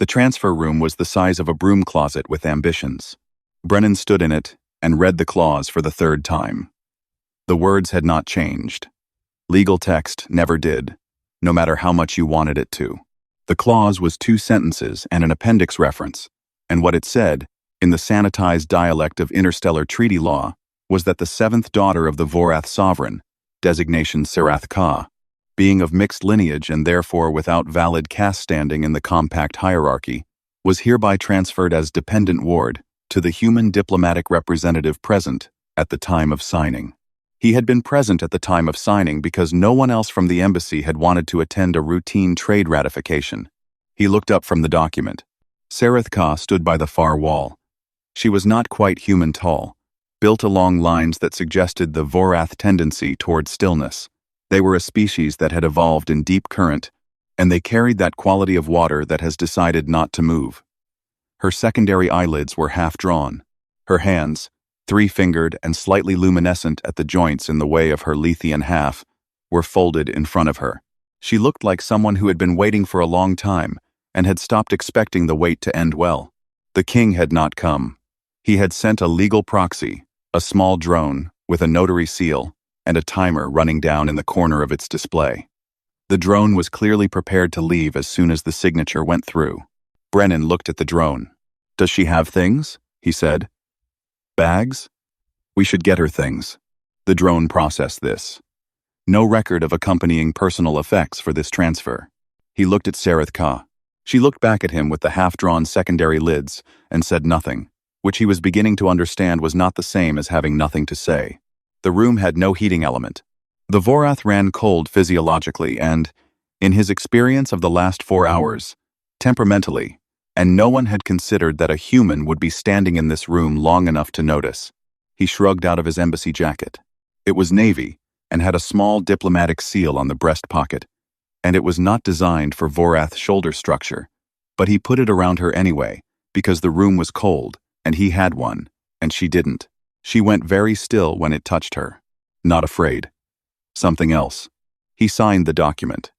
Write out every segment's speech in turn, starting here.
The transfer room was the size of a broom closet with ambitions. Brennan stood in it and read the clause for the third time. The words had not changed. Legal text never did, no matter how much you wanted it to. The clause was 2 sentences and an appendix reference, and what it said, in the sanitized dialect of interstellar treaty law, was that the 7th daughter of the Vorath sovereign, designation Serath-Ka, being of mixed lineage and therefore without valid caste standing in the compact hierarchy, was hereby transferred as dependent ward to the human diplomatic representative present at the time of signing. He had been present at the time of signing because no one else from the embassy had wanted to attend a routine trade ratification. He looked up from the document. Serath-Ka stood by the far wall. She was not quite human tall, built along lines that suggested the Vorath tendency toward stillness. They were a species that had evolved in deep current, and they carried that quality of water that has decided not to move. Her secondary eyelids were half drawn. Her hands, 3-fingered and slightly luminescent at the joints in the way of her Lethean half, were folded in front of her. She looked like someone who had been waiting for a long time and had stopped expecting the wait to end well. The king had not come. He had sent a legal proxy, a small drone with a notary seal and a timer running down in the corner of its display. The drone was clearly prepared to leave as soon as the signature went through. Brennan looked at the drone. "Does she have things?" he said. "Bags? We should get her things." The drone processed this. No record of accompanying personal effects for this transfer. He looked at Serath-Ka. She looked back at him with the half-drawn secondary lids and said nothing, which he was beginning to understand was not the same as having nothing to say. The room had no heating element. The Vorath ran cold physiologically and, in his experience of the last 4 hours, temperamentally, and no one had considered that a human would be standing in this room long enough to notice. He shrugged out of his embassy jacket. It was navy and had a small diplomatic seal on the breast pocket, and it was not designed for Vorath's shoulder structure, but he put it around her anyway, because the room was cold, and he had one, and she didn't. She went very still when it touched her. Not afraid. Something else. He signed the document.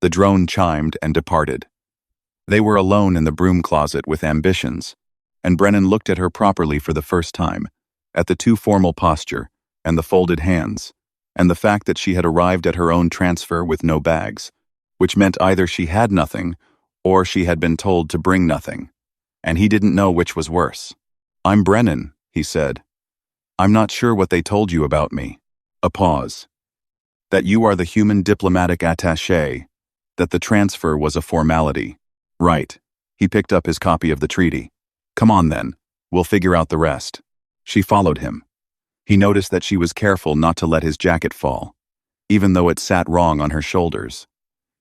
The drone chimed and departed. They were alone in the broom closet with ambitions, and Brennan looked at her properly for the first time, at the too formal posture, and the folded hands, and the fact that she had arrived at her own transfer with no bags, which meant either she had nothing, or she had been told to bring nothing, and he didn't know which was worse. "I'm Brennan," he said. "I'm not sure what they told you about me." A pause. "That you are the human diplomatic attaché, that the transfer was a formality." "Right." He picked up his copy of the treaty. "Come on then, we'll figure out the rest." She followed him. He noticed that she was careful not to let his jacket fall, even though it sat wrong on her shoulders,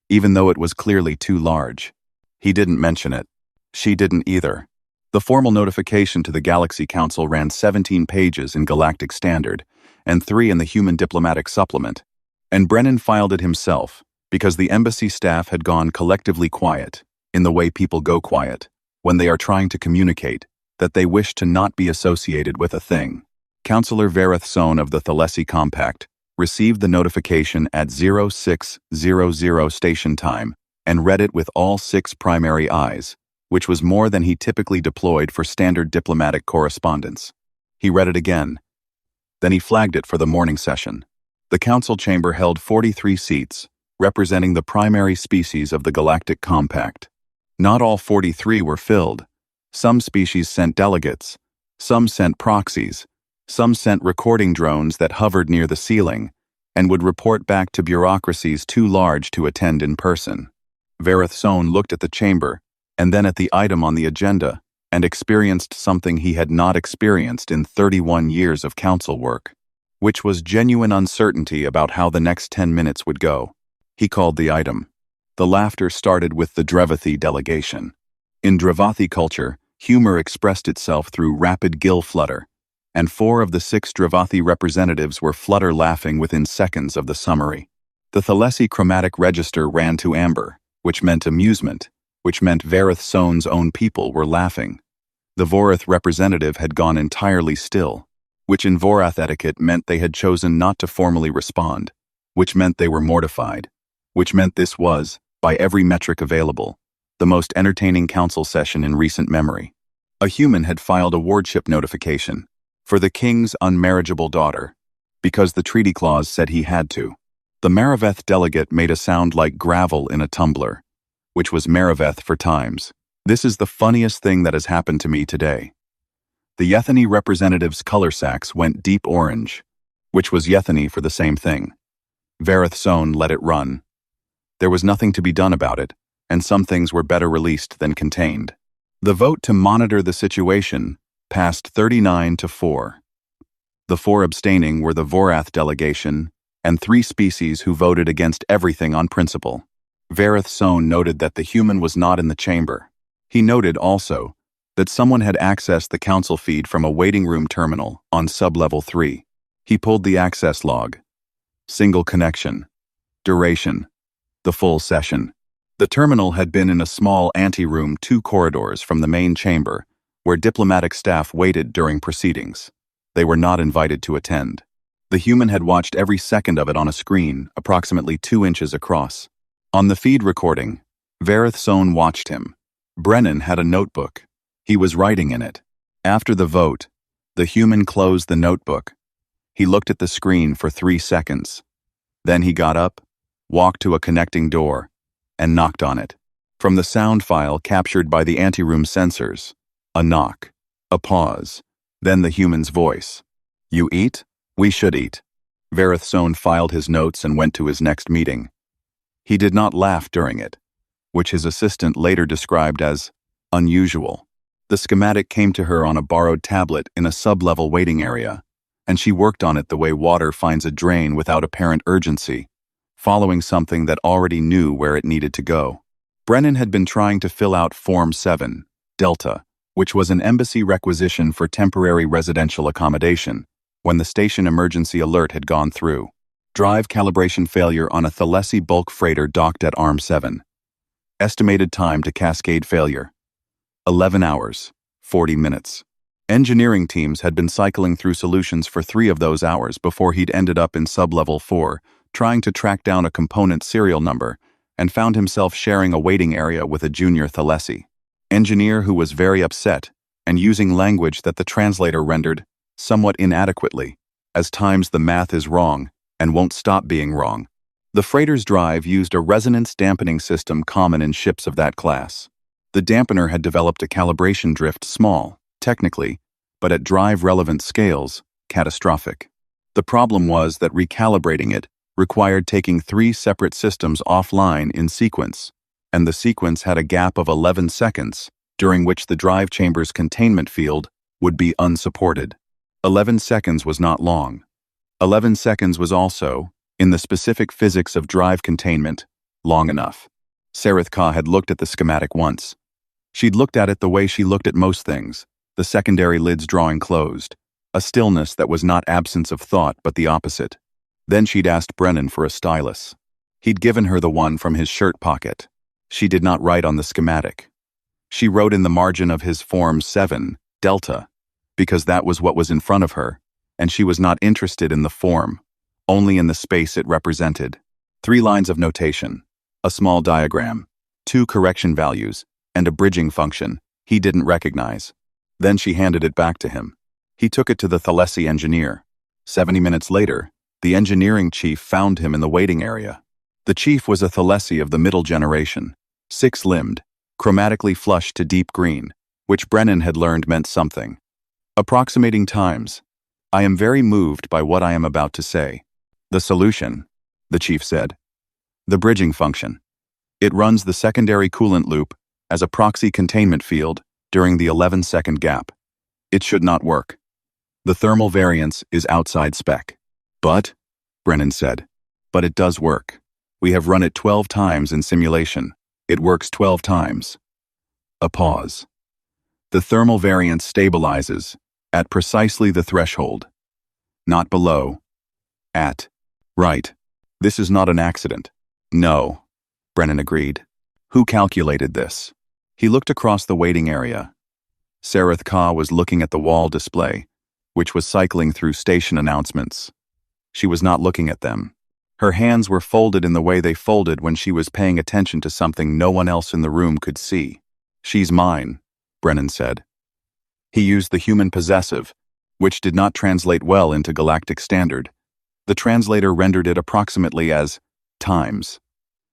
even though it was clearly too large. He didn't mention it. She didn't either. The formal notification to the Galaxy Council ran 17 pages in Galactic Standard and 3 in the Human Diplomatic Supplement, and Brennan filed it himself because the embassy staff had gone collectively quiet, in the way people go quiet when they are trying to communicate that they wish to not be associated with a thing. Councillor Vorath Son of the Thalessi Compact received the notification at 0600 station time and read it with all 6 primary eyes, which was more than he typically deployed for standard diplomatic correspondence. He read it again. Then he flagged it for the morning session. The council chamber held 43 seats, representing the primary species of the Galactic Compact. Not all 43 were filled. Some species sent delegates, some sent proxies, some sent recording drones that hovered near the ceiling and would report back to bureaucracies too large to attend in person. Vorath Son looked at the chamber and then at the item on the agenda and experienced something he had not experienced in 31 years of council work, which was genuine uncertainty about how the next 10 minutes would go. He called the item. The laughter started with the Drevathi delegation. In Drevathi culture, humor expressed itself through rapid gill flutter, and 4 of the 6 Drevathi representatives were flutter laughing within seconds of the summary. The Thalessi chromatic register ran to amber, which meant amusement, which meant Vorath Son's own people were laughing. The Vorath representative had gone entirely still, which in Vorath etiquette meant they had chosen not to formally respond, which meant they were mortified, which meant this was, by every metric available, the most entertaining council session in recent memory. A human had filed a wardship notification for the king's unmarriageable daughter, because the treaty clause said he had to. The Marries delegate made a sound like gravel in a tumbler, which was Marries for times. This is the funniest thing that has happened to me today. The Yethani representative's color sacks went deep orange, which was Yethani for the same thing. Vorath let it run. There was nothing to be done about it, and some things were better released than contained. The vote to monitor the situation passed 39-4. The 4 abstaining were the Vorath delegation and 3 species who voted against everything on principle. Vorath noted that the human was not in the chamber. He noted also that someone had accessed the council feed from a waiting room terminal on sub-level 3. He pulled the access log. Single connection. Duration. The full session. The terminal had been in a small anteroom 2 corridors from the main chamber, where diplomatic staff waited during proceedings. They were not invited to attend. The human had watched every second of it on a screen, approximately 2 inches across. On the feed recording, Vorath watched him. Brennan had a notebook. He was writing in it. After the vote, the human closed the notebook. He looked at the screen for 3 seconds. Then he got up, walked to a connecting door, and knocked on it. From the sound file captured by the anteroom sensors, a knock, a pause, then the human's voice. "You eat? We should eat." Vorath filed his notes and went to his next meeting. He did not laugh during it, which his assistant later described as unusual. The schematic came to her on a borrowed tablet in a sub-level waiting area, and she worked on it the way water finds a drain without apparent urgency, following something that already knew where it needed to go. Brennan had been trying to fill out Form 7, Delta, which was an embassy requisition for temporary residential accommodation, when the station emergency alert had gone through. Drive calibration failure on a Thalessi bulk freighter docked at Arm 7. Estimated time to cascade failure: 11 hours, 40 minutes. Engineering teams had been cycling through solutions for 3 of those hours before he'd ended up in sub-level 4, trying to track down a component serial number, and found himself sharing a waiting area with a junior Thalessi engineer who was very upset and using language that the translator rendered somewhat inadequately, as times the math is wrong and won't stop being wrong. The freighter's drive used a resonance dampening system common in ships of that class. The dampener had developed a calibration drift small, technically, but at drive-relevant scales, catastrophic. The problem was that recalibrating it required taking 3 separate systems offline in sequence, and the sequence had a gap of 11 seconds, during which the drive chamber's containment field would be unsupported. 11 seconds was not long. 11 seconds was also, in the specific physics of drive containment, long enough. Serath-Ka had looked at the schematic once. She'd looked at it the way she looked at most things, the secondary lids drawing closed, a stillness that was not absence of thought but the opposite. Then she'd asked Brennan for a stylus. He'd given her the one from his shirt pocket. She did not write on the schematic. She wrote in the margin of his Form 7, Delta, because that was what was in front of her, and she was not interested in the form, only in the space it represented. 3 lines of notation, a small diagram, 2 correction values, and a bridging function he didn't recognize. Then she handed it back to him. He took it to the Thalessi engineer. 70 minutes later, the engineering chief found him in the waiting area. The chief was a Thalessi of the middle generation, 6-limbed, chromatically flushed to deep green, which Brennan had learned meant something. Approximating times, "I am very moved by what I am about to say." "The solution," the chief said. "The bridging function. It runs the secondary coolant loop as a proxy containment field during the 11-second gap. It should not work. The thermal variance is outside spec." "But," Brennan said, "but it does work. We have run it 12 times in simulation. It works 12 times. A pause. "The thermal variance stabilizes at precisely the threshold. Not below. At. Right. This is not an accident." "No," Brennan agreed. "Who calculated this?" He looked across the waiting area. Serath-Ka was looking at the wall display, which was cycling through station announcements. She was not looking at them. Her hands were folded in the way they folded when she was paying attention to something no one else in the room could see. "She's mine," Brennan said. He used the human possessive, which did not translate well into Galactic Standard. The translator rendered it approximately as times.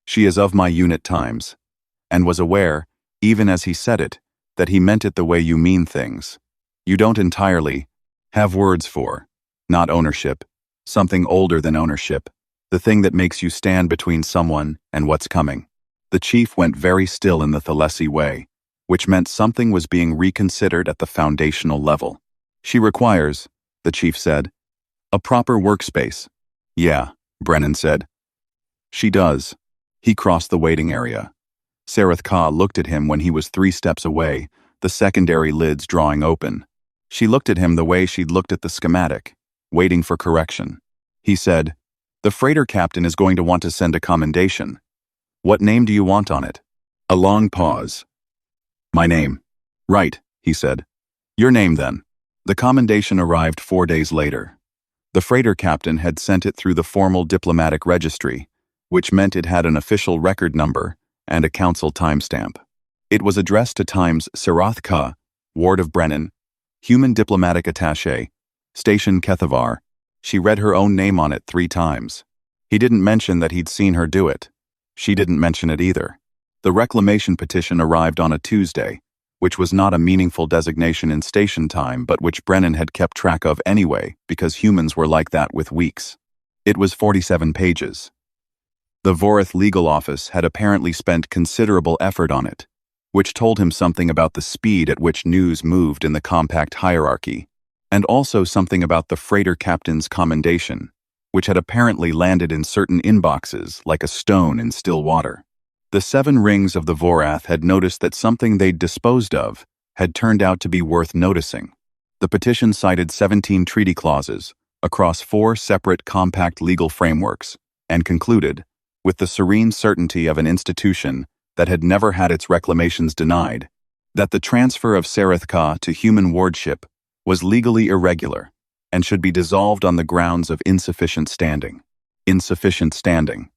"She is of my unit times," and was aware, even as he said it, that he meant it the way you mean things. You don't entirely have words for, not ownership, something older than ownership, the thing that makes you stand between someone and what's coming. The chief went very still in the Thalessi way, which meant something was being reconsidered at the foundational level. "She requires," the chief said, "a proper workspace." "Yeah," Brennan said. "She does." He crossed the waiting area. Serath-Ka looked at him when he was 3 steps away, the secondary lids drawing open. She looked at him the way she'd looked at the schematic, waiting for correction. He said, "The freighter captain is going to want to send a commendation. What name do you want on it?" A long pause. "My name." "Right," he said. "Your name then." The commendation arrived 4 days later. The freighter captain had sent it through the formal diplomatic registry, which meant it had an official record number and a council timestamp. It was addressed to Times Serath-Ka, Ward of Brennan, Human Diplomatic Attaché, Station Kethavar. She read her own name on it 3 times. He didn't mention that he'd seen her do it. She didn't mention it either. The reclamation petition arrived on a Tuesday, which was not a meaningful designation in station time but which Brennan had kept track of anyway because humans were like that with weeks. It was 47 pages. The Vorath legal office had apparently spent considerable effort on it, which told him something about the speed at which news moved in the compact hierarchy, and also something about the freighter captain's commendation, which had apparently landed in certain inboxes like a stone in still water. The 7 rings of the Vorath had noticed that something they'd disposed of had turned out to be worth noticing. The petition cited 17 treaty clauses across 4 separate compact legal frameworks and concluded, with the serene certainty of an institution that had never had its reclamations denied, that the transfer of Serath-Ka to human wardship was legally irregular and should be dissolved on the grounds of insufficient standing. Insufficient standing.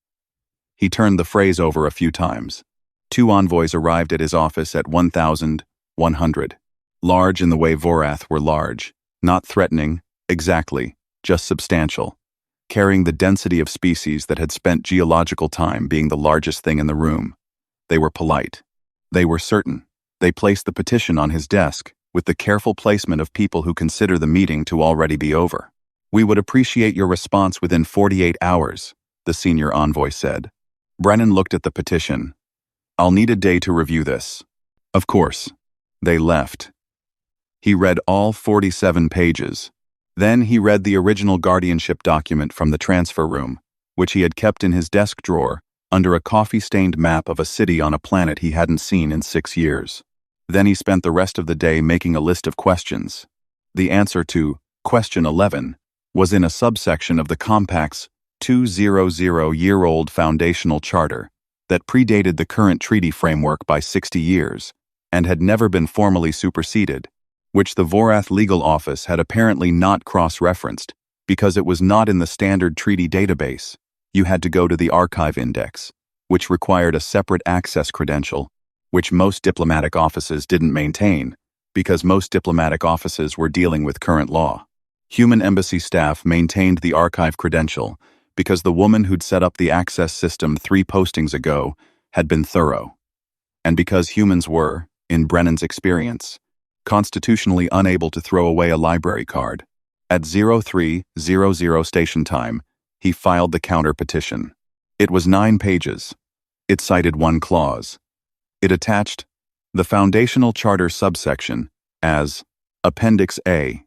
He turned the phrase over a few times. 2 envoys arrived at his office at 1,100. Large in the way Vorath were large, not threatening, exactly, just substantial, carrying the density of species that had spent geological time being the largest thing in the room. They were polite. They were certain. They placed the petition on his desk, with the careful placement of people who consider the meeting to already be over. "We would appreciate your response within 48 hours, the senior envoy said. Brennan looked at the petition. "I'll need a day to review this." "Of course." They left. He read all 47 pages. Then he read the original guardianship document from the transfer room, which he had kept in his desk drawer under a coffee-stained map of a city on a planet he hadn't seen in 6 years. Then he spent the rest of the day making a list of questions. The answer to question 11 was in a subsection of the Compact's 200-year-old foundational charter that predated the current treaty framework by 60 years and had never been formally superseded, which the Vorath legal office had apparently not cross-referenced because it was not in the standard treaty database. You had to go to the archive index, which required a separate access credential, which most diplomatic offices didn't maintain because most diplomatic offices were dealing with current law. Human embassy staff maintained the archive credential because the woman who'd set up the access system 3 postings ago had been thorough, and because humans were, in Brennan's experience, constitutionally unable to throw away a library card. At 0300 station time, he filed the counter petition. It was 9 pages. It cited 1 clause. It attached the Foundational Charter subsection as Appendix A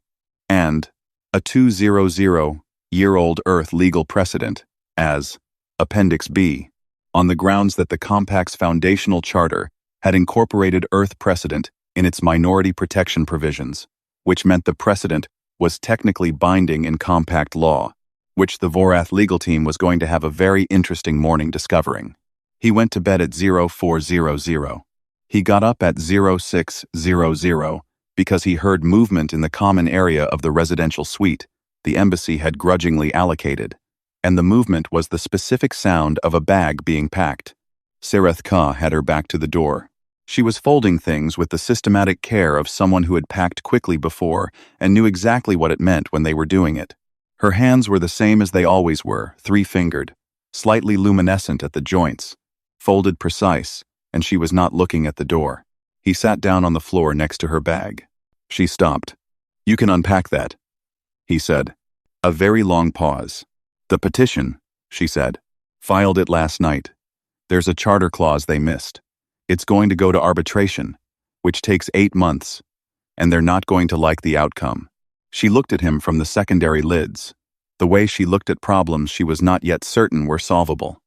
and a 200-year-old Earth legal precedent as Appendix B, on the grounds that the Compact's Foundational Charter had incorporated Earth precedent in its minority protection provisions, which meant the precedent was technically binding in Compact law, which the Vorath legal team was going to have a very interesting morning discovering. He went to bed at 0400. He got up at 0600 because he heard movement in the common area of the residential suite the embassy had grudgingly allocated, and the movement was the specific sound of a bag being packed. Serath-Ka had her back to the door. She was folding things with the systematic care of someone who had packed quickly before and knew exactly what it meant when they were doing it. Her hands were the same as they always were, three-fingered, slightly luminescent at the joints, folded precise, and she was not looking at the door. He sat down on the floor next to her bag. She stopped. "You can unpack that," he said. A very long pause. "The petition," she said. "Filed it last night. There's a charter clause they missed. It's going to go to arbitration, which takes 8 months, and they're not going to like the outcome." She looked at him from the secondary lids, the way she looked at problems she was not yet certain were solvable.